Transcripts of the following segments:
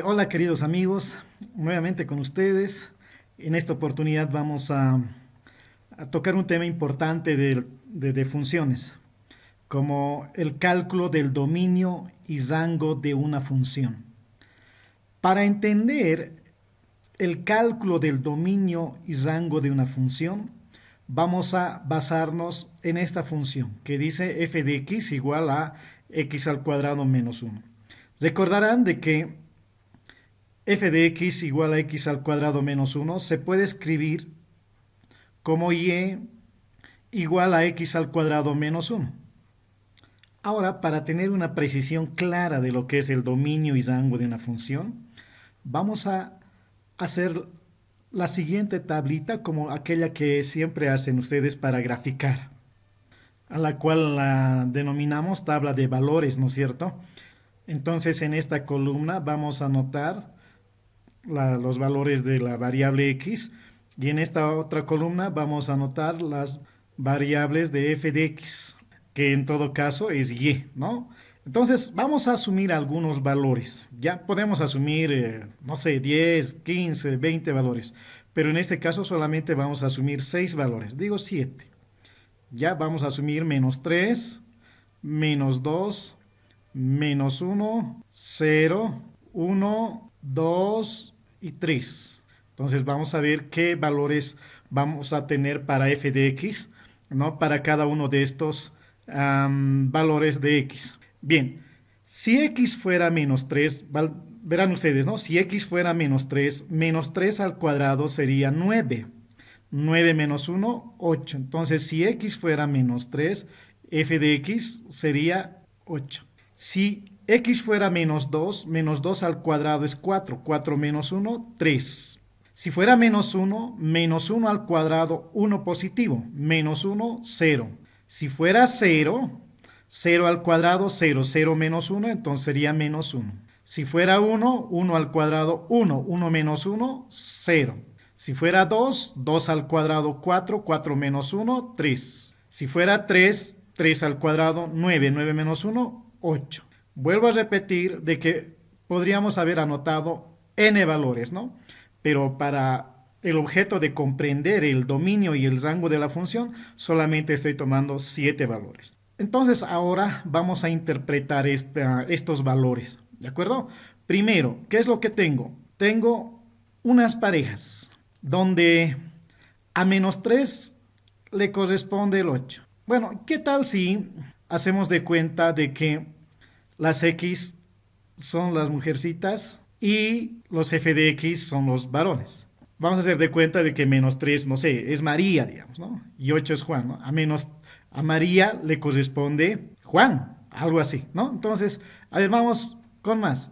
Hola queridos amigos, nuevamente con ustedes. En esta oportunidad vamos a tocar un tema importante de funciones, como el cálculo del dominio y rango de una función. Para entender el cálculo del dominio y rango de una función, vamos a basarnos en esta función que dice f de x igual a x al cuadrado menos uno. Recordarán de que f de x igual a x al cuadrado menos uno se puede escribir como y igual a x al cuadrado menos uno. Ahora, para tener una precisión clara de lo que es el dominio y rango de una función, vamos a hacer la siguiente tablita como aquella que siempre hacen ustedes para graficar, a la cual la denominamos tabla de valores, ¿no es cierto? Entonces, en esta columna vamos a anotar los valores de la variable x y en esta otra columna vamos a anotar las variables de f de x, que en todo caso es y, ¿no? Entonces vamos a asumir algunos valores. Ya podemos asumir, no sé, 10, 15, 20 valores, pero en este caso solamente vamos a asumir 6 valores, digo 7. Ya vamos a asumir menos 3, menos 2, menos uno, cero, uno, 2 y 3. Entonces vamos a ver qué valores vamos a tener para f de x, ¿no? Para cada uno de estos valores de x. Bien, si x fuera menos 3, verán ustedes, ¿no? Si x fuera menos 3 al cuadrado sería 9. 9 menos uno, 8. Entonces, si x fuera menos 3, f de x sería 8. Si x fuera menos 2 al cuadrado es 4. 4 menos uno, 3. Si fuera menos uno al cuadrado, uno positivo. Menos uno, cero. Si fuera cero, cero al cuadrado, cero. Cero menos uno, entonces sería menos uno. Si fuera uno al cuadrado, uno. Uno menos uno, cero. Si fuera 2, 2 al cuadrado, 4. 4 menos uno, 3. Si fuera 3, 3 al cuadrado, 9. 9 menos uno, 8. Vuelvo a repetir de que podríamos haber anotado n valores, ¿no? Pero para el objeto de comprender el dominio y el rango de la función, solamente estoy tomando 7 valores. Entonces ahora vamos a interpretar estos valores, ¿de acuerdo? Primero, ¿qué es lo que tengo? Tengo unas parejas donde a menos 3 le corresponde el 8. Bueno, ¿qué tal si hacemos de cuenta de que las X son las mujercitas y los f de x son los varones? Vamos a hacer de cuenta de que menos 3, no sé, es María, digamos, ¿no? Y 8 es Juan, ¿no? A María le corresponde Juan, algo así, ¿no? Entonces, a ver, vamos con más.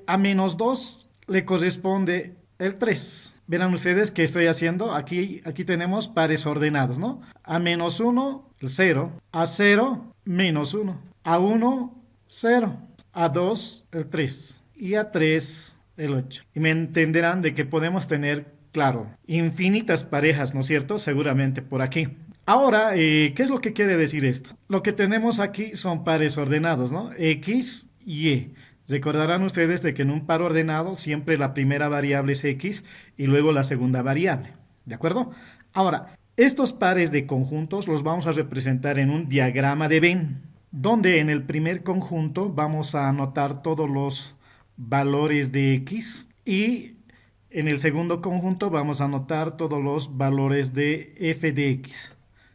A menos 2 le corresponde el 3. Verán ustedes que estoy haciendo, aquí tenemos pares ordenados, ¿no? A menos uno, el 0. A cero, menos uno. A uno, cero. A 2, el 3. Y a 3, el 8. Y me entenderán de que podemos tener, claro, infinitas parejas, ¿no es cierto? Seguramente por aquí. Ahora, ¿qué es lo que quiere decir esto? Lo que tenemos aquí son pares ordenados, ¿no? X y Y. Recordarán ustedes de que en un par ordenado siempre la primera variable es x y luego la segunda variable. ¿De acuerdo? Ahora, estos pares de conjuntos los vamos a representar en un diagrama de Venn, donde en el primer conjunto vamos a anotar todos los valores de x y en el segundo conjunto vamos a anotar todos los valores de f de x.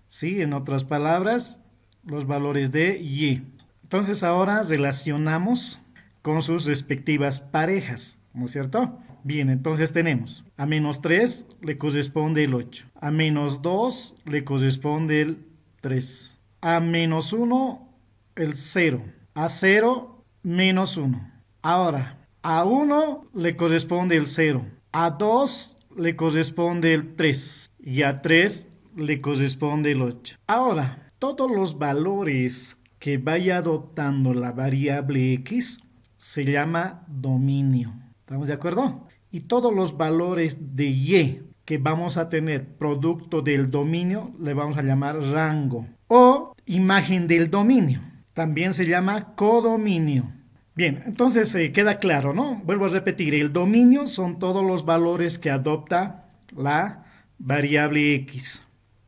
¿Sí? En otras palabras, los valores de y. Entonces ahora relacionamos con sus respectivas parejas, ¿no es cierto? Bien, entonces tenemos a menos 3 le corresponde el 8, a menos 2 le corresponde el 3, a menos uno el 0, a cero menos uno. Ahora, a uno le corresponde el 0, a 2 le corresponde el 3 y a 3 le corresponde el 8. Ahora, todos los valores que vaya adoptando la variable x se llama dominio. ¿Estamos de acuerdo? Y todos los valores de y que vamos a tener producto del dominio le vamos a llamar rango o imagen del dominio. También se llama codominio. Bien, entonces queda claro, ¿no? Vuelvo a repetir, el dominio son todos los valores que adopta la variable x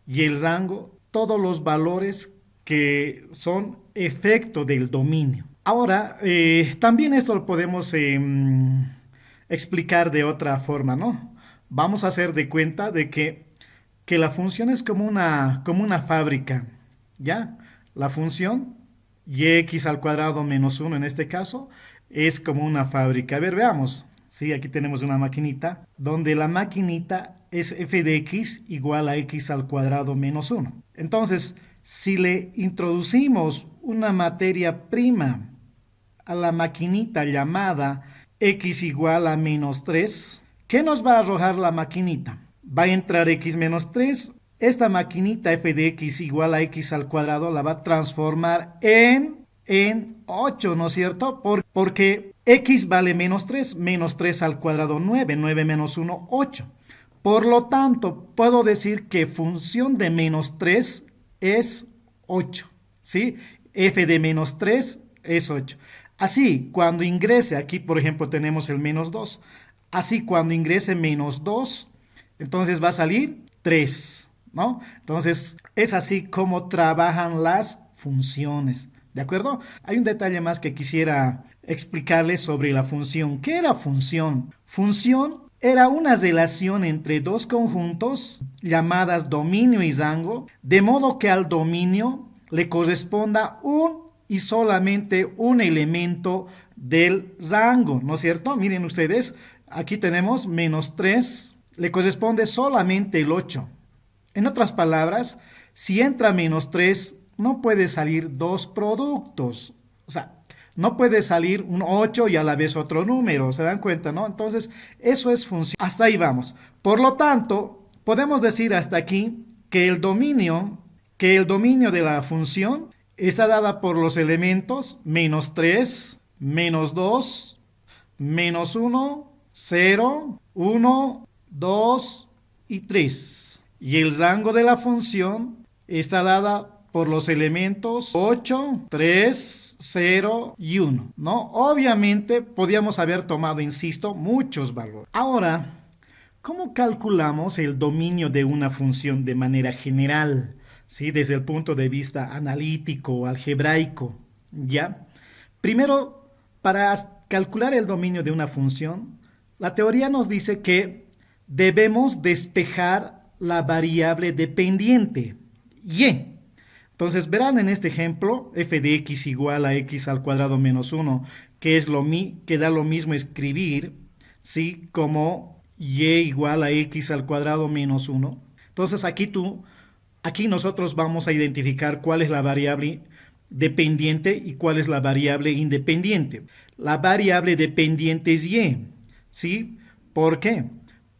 y el rango, todos los valores que son efecto del dominio. Ahora, también esto lo podemos explicar de otra forma, ¿no? Vamos a hacer de cuenta de que la función es como una fábrica, ¿ya? La función y x al cuadrado menos uno en este caso es como una fábrica. A ver, veamos. Sí, aquí tenemos una maquinita donde la maquinita es f de x igual a x al cuadrado menos uno. Entonces, si le introducimos una materia prima a la maquinita llamada x igual a menos 3, ¿qué nos va a arrojar la maquinita? Va a entrar x menos 3. Esta maquinita f de x igual a x al cuadrado la va a transformar en 8, ¿no es cierto? Porque x vale menos 3 al cuadrado 9, 9 menos 1, 8. Por lo tanto, puedo decir que función de menos 3 es 8, ¿sí? F de menos 3 es 8. Así, cuando ingrese, aquí por ejemplo tenemos el menos 2, así cuando ingrese menos 2, entonces va a salir 3, ¿no? Entonces, es así como trabajan las funciones, ¿de acuerdo? Hay un detalle más que quisiera explicarles sobre la función. ¿Qué era función? Función era una relación entre dos conjuntos llamadas dominio y rango, de modo que al dominio le corresponda un y solamente un elemento del rango, ¿no es cierto? Miren ustedes, aquí tenemos menos 3, le corresponde solamente el 8. En otras palabras, si entra menos 3, no puede salir dos productos. O sea, no puede salir un 8 y a la vez otro número, ¿se dan cuenta, no? Entonces, eso es función. Hasta ahí vamos. Por lo tanto, podemos decir hasta aquí que el dominio de la función está dada por los elementos menos 3, menos 2, menos 1, 0, 1, 2 y 3. Y el rango de la función está dada por los elementos 8, 3, 0 y 1, ¿no? Obviamente podíamos haber tomado, insisto, muchos valores. Ahora, ¿cómo calculamos el dominio de una función de manera general? ¿Sí? Desde el punto de vista analítico o algebraico, ¿ya? Primero, para calcular el dominio de una función, la teoría nos dice que debemos despejar la variable dependiente, y. Entonces, verán en este ejemplo, f de x igual a x al cuadrado menos 1, que da lo mismo escribir, ¿sí? Como y igual a x al cuadrado menos 1. Entonces, aquí nosotros vamos a identificar cuál es la variable dependiente y cuál es la variable independiente. La variable dependiente es y, ¿sí? ¿Por qué?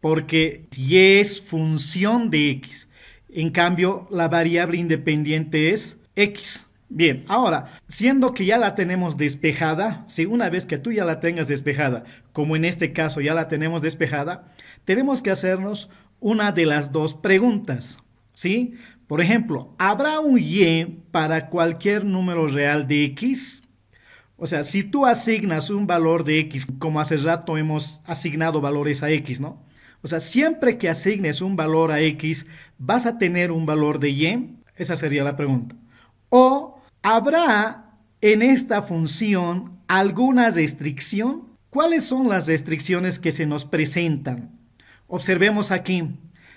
Porque y es función de x. En cambio, la variable independiente es x. Bien, ahora, siendo que ya la tenemos despejada, si una vez que tú ya la tengas despejada, como en este caso ya la tenemos despejada, tenemos que hacernos una de las dos preguntas, ¿sí? Por ejemplo, ¿habrá un y para cualquier número real de x? O sea, si tú asignas un valor de x, como hace rato hemos asignado valores a x, ¿no? O sea, siempre que asignes un valor a x, ¿vas a tener un valor de y? Esa sería la pregunta. ¿O habrá en esta función alguna restricción? ¿Cuáles son las restricciones que se nos presentan? Observemos aquí.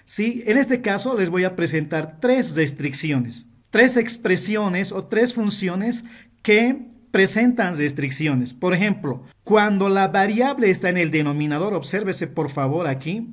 ¿Sí? En este caso les voy a presentar tres restricciones, tres expresiones o tres funciones que presentan restricciones. Por ejemplo, cuando la variable está en el denominador, obsérvese por favor aquí,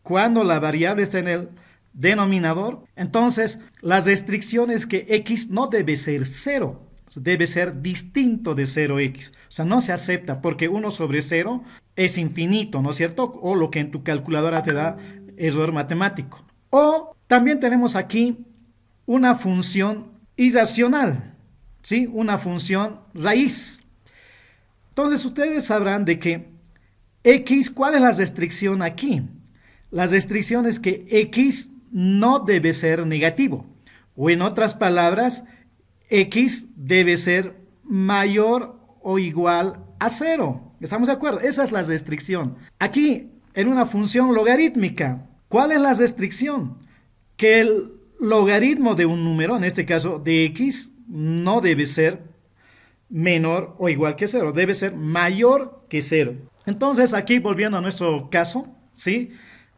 cuando la variable está en el denominador, entonces la restricción es que x no debe ser 0, debe ser distinto de 0x. O sea, no se acepta porque 1 sobre 0 es infinito, ¿no es cierto? O lo que en tu calculadora te da error matemático. O también tenemos aquí una función irracional, ¿sí? Una función raíz. Entonces ustedes sabrán de que x, ¿cuál es la restricción aquí? La restricción es que x no debe ser negativo. O en otras palabras, x debe ser mayor o igual a cero. ¿Estamos de acuerdo? Esa es la restricción. Aquí, en una función logarítmica, ¿cuál es la restricción? Que el logaritmo de un número, en este caso de x, no debe ser menor o igual que cero, debe ser mayor que cero. Entonces, aquí volviendo a nuestro caso, ¿sí?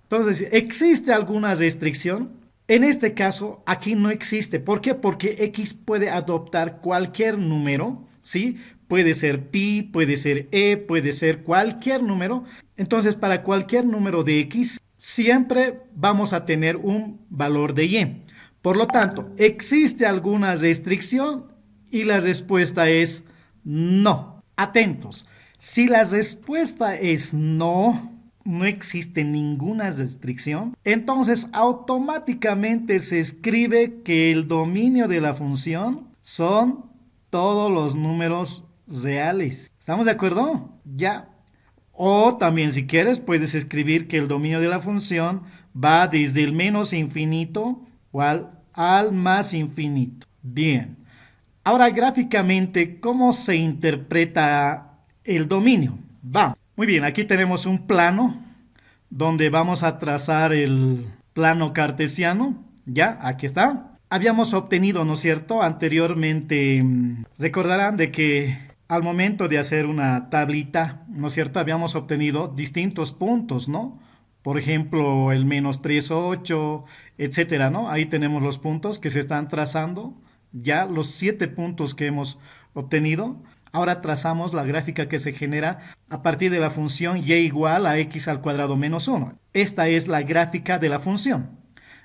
Entonces, ¿existe alguna restricción? En este caso, aquí no existe. ¿Por qué? Porque x puede adoptar cualquier número, ¿sí? Puede ser pi, puede ser e, puede ser cualquier número. Entonces, para cualquier número de x, siempre vamos a tener un valor de y. Por lo tanto, ¿existe alguna restricción? Y la respuesta es no. Atentos. Si la respuesta es no, no existe ninguna restricción, entonces automáticamente se escribe que el dominio de la función son todos los números reales. ¿Estamos de acuerdo? Ya. O también si quieres puedes escribir que el dominio de la función va desde el menos infinito o al más infinito. Bien. Ahora gráficamente, ¿cómo se interpreta el dominio? Vamos. Muy bien, aquí tenemos un plano donde vamos a trazar el plano cartesiano. Ya, aquí está. Habíamos obtenido, ¿no es cierto? Anteriormente, recordarán de que al momento de hacer una tablita, ¿no es cierto? Habíamos obtenido distintos puntos, ¿no? Por ejemplo, el menos 3, 8, etcétera, ¿no? Ahí tenemos los puntos que se están trazando. Ya los 7 puntos que hemos obtenido. Ahora trazamos la gráfica que se genera a partir de la función y igual a x al cuadrado menos 1. Esta es la gráfica de la función.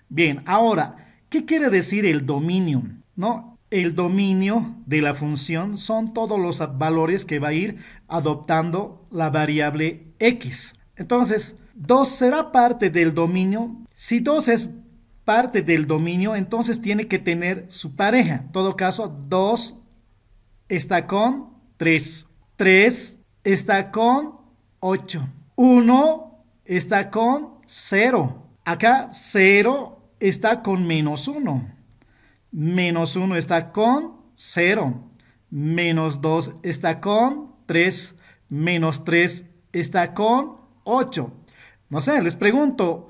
Bien, ahora, ¿qué quiere decir el dominio? ¿No? El dominio de la función son todos los valores que va a ir adoptando la variable x. Entonces, 2 será parte del dominio. Si 2 es parte del dominio, entonces tiene que tener su pareja. En todo caso, 2 está con 3. 3 está con 8. 1 está con 0. Acá 0 está con menos 1. Menos 1 está con 0. Menos 2 está con 3. Menos 3 está con 8. No sé, les pregunto,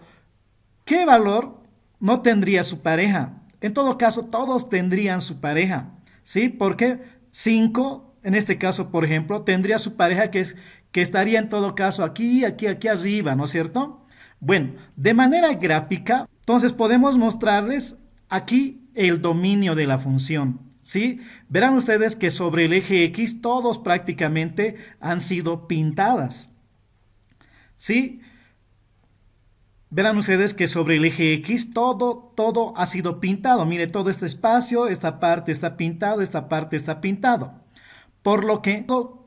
¿qué valor no tendría su pareja? En todo caso, todos tendrían su pareja, ¿sí? Porque 5, en este caso, por ejemplo, tendría su pareja que estaría en todo caso aquí, aquí, aquí arriba, ¿no es cierto? Bueno, de manera gráfica, entonces podemos mostrarles aquí el dominio de la función, ¿sí? Verán ustedes que sobre el eje X todos prácticamente han sido pintadas, ¿sí? Verán ustedes que sobre el eje X todo ha sido pintado. Mire, todo este espacio, esta parte está pintado, esta parte está pintado. Por lo que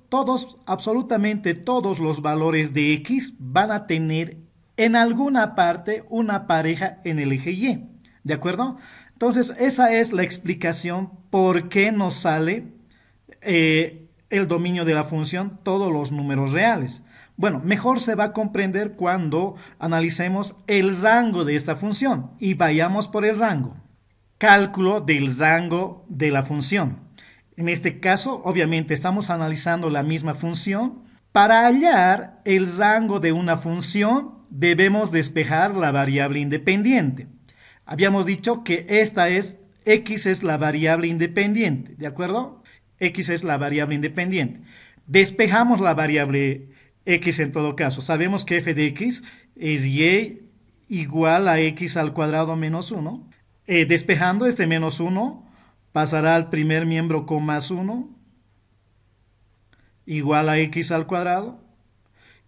todos, absolutamente todos los valores de X van a tener en alguna parte una pareja en el eje Y. ¿De acuerdo? Entonces, esa es la explicación por qué nos sale el dominio de la función todos los números reales. Bueno, mejor se va a comprender cuando analicemos el rango de esta función y vayamos por el rango. Cálculo del rango de la función. En este caso, obviamente, estamos analizando la misma función. Para hallar el rango de una función, debemos despejar la variable independiente. Habíamos dicho que x es la variable independiente, ¿de acuerdo? X es la variable independiente. Despejamos la variable x en todo caso. Sabemos que f de x es y igual a x al cuadrado menos 1. Despejando este menos 1, pasará al primer miembro con más 1, igual a x al cuadrado.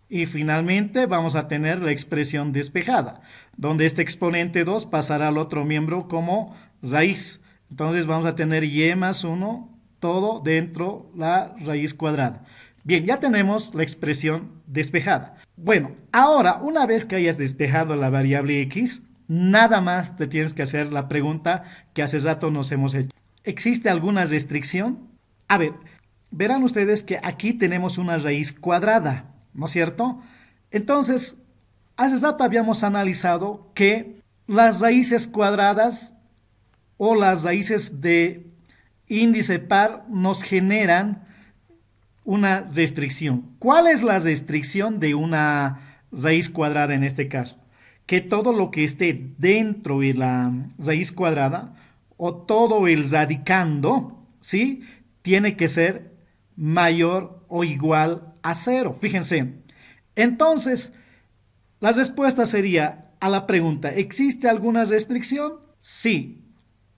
Y finalmente vamos a tener la expresión despejada, donde este exponente 2 pasará al otro miembro como raíz. Entonces vamos a tener y más 1, todo dentro la raíz cuadrada. Bien, ya tenemos la expresión despejada. Bueno, ahora, una vez que hayas despejado la variable x, nada más te tienes que hacer la pregunta que hace rato nos hemos hecho. ¿Existe alguna restricción? A ver, verán ustedes que aquí tenemos una raíz cuadrada, ¿no es cierto? Entonces, hace rato habíamos analizado que las raíces cuadradas o las raíces de índice par nos generan una restricción. ¿Cuál es la restricción de una raíz cuadrada en este caso? Que todo lo que esté dentro de la raíz cuadrada o todo el radicando, ¿sí? Tiene que ser mayor o igual a cero. Fíjense. Entonces, la respuesta sería a la pregunta, ¿existe alguna restricción? Sí,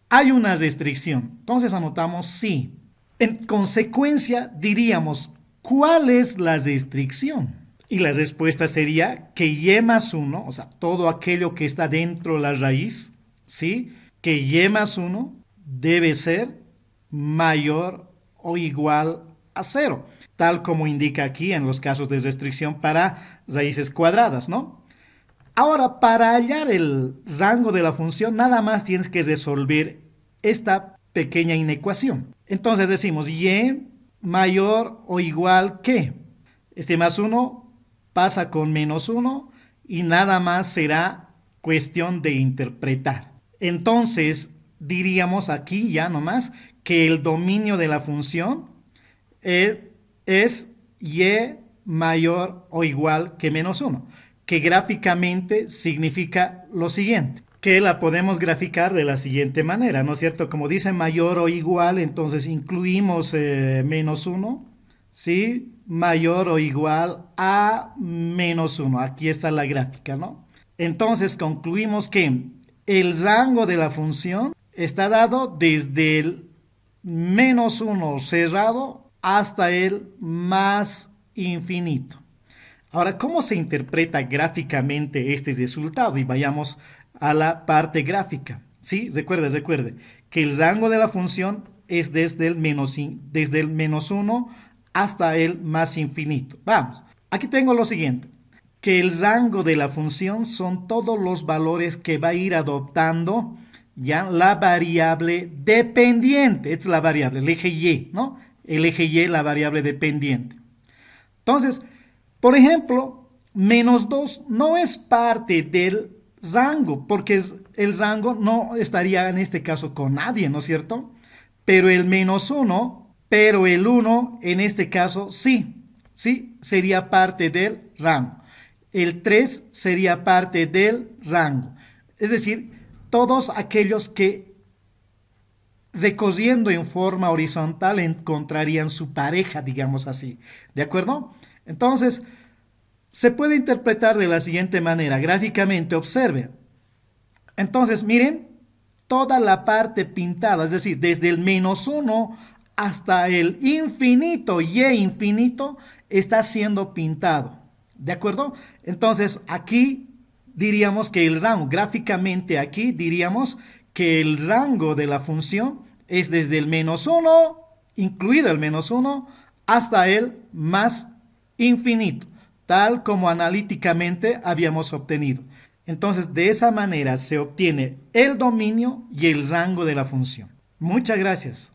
hay una restricción. Entonces anotamos sí. En consecuencia, diríamos, ¿cuál es la restricción? Y la respuesta sería que y más 1, o sea, todo aquello que está dentro de la raíz, ¿sí? Que y más 1 debe ser mayor o igual a cero, tal como indica aquí en los casos de restricción para raíces cuadradas, ¿no? Ahora, para hallar el rango de la función, nada más tienes que resolver esta pequeña inecuación. Entonces decimos y mayor o igual que. Este más 1 pasa con menos 1 y nada más será cuestión de interpretar. Entonces diríamos aquí ya nomás que el dominio de la función es y mayor o igual que menos 1, que gráficamente significa lo siguiente, que la podemos graficar de la siguiente manera, ¿no es cierto? Como dice mayor o igual, entonces incluimos menos 1, ¿sí? Mayor o igual a menos 1. Aquí está la gráfica, ¿no? Entonces concluimos que el rango de la función está dado desde el menos 1 cerrado hasta el más infinito. Ahora, ¿cómo se interpreta gráficamente este resultado? Y vayamos a la parte gráfica. ¿Sí? Recuerde que el rango de la función es desde el menos 1 hasta el más infinito. Vamos, aquí tengo lo siguiente, que el rango de la función son todos los valores que va a ir adoptando ya la variable dependiente. Esta es la variable, el eje Y, ¿no? El eje Y, la variable dependiente. Entonces, por ejemplo, menos 2 no es parte del rango, porque el rango no estaría en este caso con nadie, ¿no es cierto? Pero el menos 1, pero el 1 en este caso sí, sí, sería parte del rango. El 3 sería parte del rango. Es decir, todos aquellos que recorriendo en forma horizontal encontrarían su pareja, digamos así. ¿De acuerdo? Entonces, se puede interpretar de la siguiente manera. Gráficamente, observe. Entonces, miren, toda la parte pintada, es decir, desde el menos 1 hasta el infinito, y infinito, está siendo pintado. ¿De acuerdo? Entonces, aquí diríamos que el rango, gráficamente aquí diríamos que el rango de la función es desde el menos 1, incluido el menos 1, hasta el más infinito, tal como analíticamente habíamos obtenido. Entonces, de esa manera se obtiene el dominio y el rango de la función. Muchas gracias.